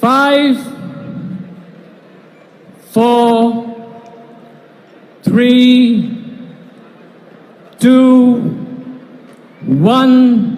5, 4, 3, 2, 1.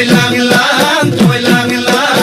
Lang lang,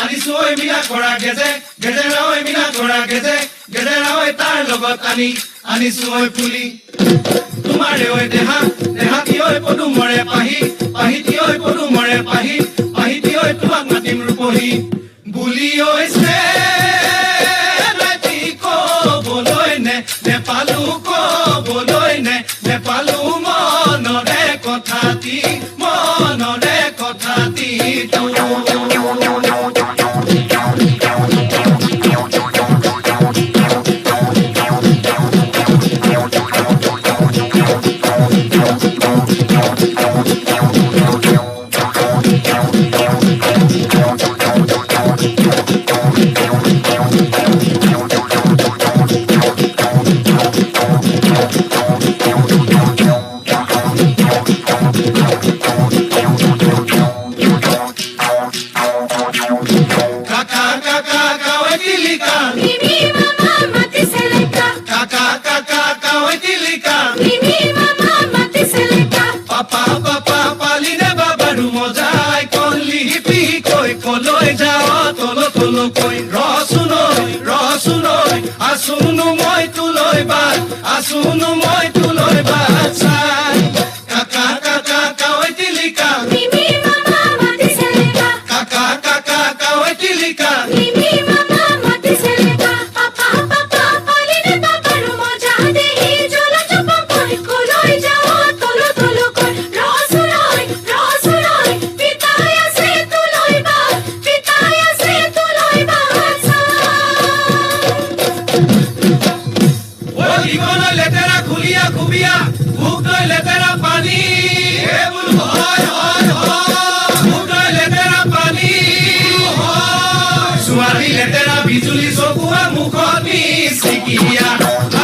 আনিছো ঐ মিলা কৰা গেজে গেজেৰা ঐ মিলা কৰা গেজে গেজেৰা ঐ তাৰ লগত আনিছো ঐ পুলি তোমাৰে ঐ দেহা দেহাতি ঐ পদুমৰে পাহি পাহিতি ঐ পদুমৰে পাহি পাহিতি ঐ তোমাক মাতিম ৰূপহী বুলি ঐছে ৰাতি কবলৈ নেপালো কবলৈ নেপালো মনৰে কথাটি কলৈ যাও তলো তলো কৈ ৰচুনৈ আসুনো মই তুলৈ বাট চাই কাকা কাকা কাৱৈ তিলিকা মিমি মামা মাতিছে লেকা কাকা কাকা কাৱৈ তিলিকা মিমি মামা মাতিছে লেকা পাপা পাপা পালিনে পাপাৰো মজা দেহি জলা চপা কৈ কলৈ যাও তলো তলো কৈ ৰচুনৈ পিতাই আছে তুলৈ বাট লেতেৰা খুলিয়া খুবিয়া ভোক লৈ লেতেৰা পানী ভোক লৈ লেতেৰা পানী ছোৱালী লেতেৰা বিজুলী চকুৱা মুখত চিকিয়া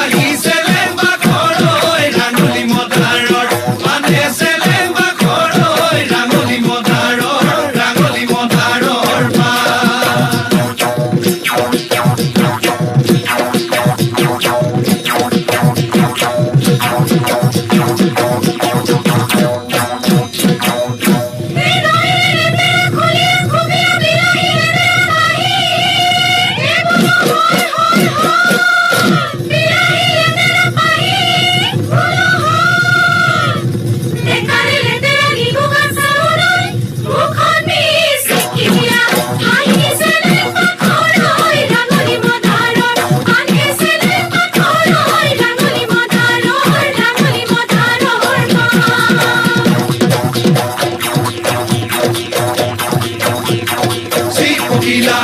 আহিছে লেম্বা ঘৰৈ ৰাঙলী মদাৰৰ বান্ধিছে লেম্বা ঘৰৈ ৰাঙলী মদাৰৰ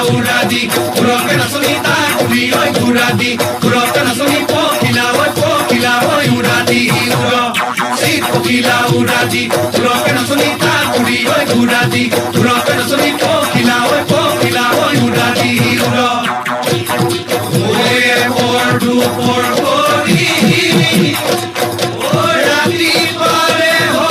Uradi, uroke na sonita, uri oi uradi, uroke na soni pokila oi uradi, uro. Si pokila uradi, uroke na sonita, uri oi uradi, uroke na soni pokila oi uradi, uro. Oye pordu porkori, uradi pare ho.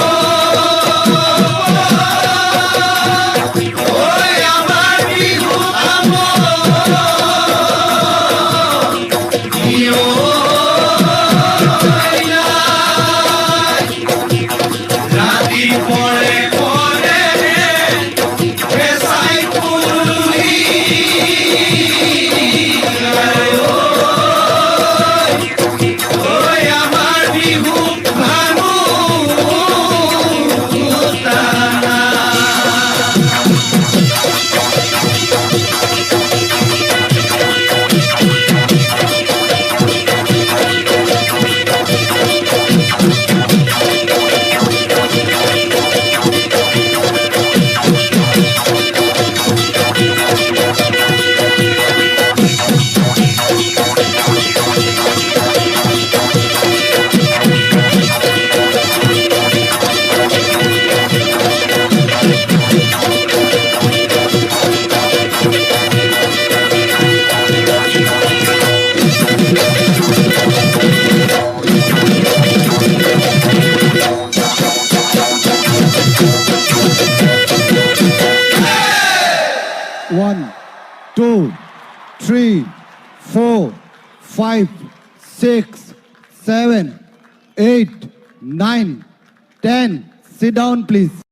One, two, three, 4, 5, 6, 7, 8, 9, 10. Sit down, please.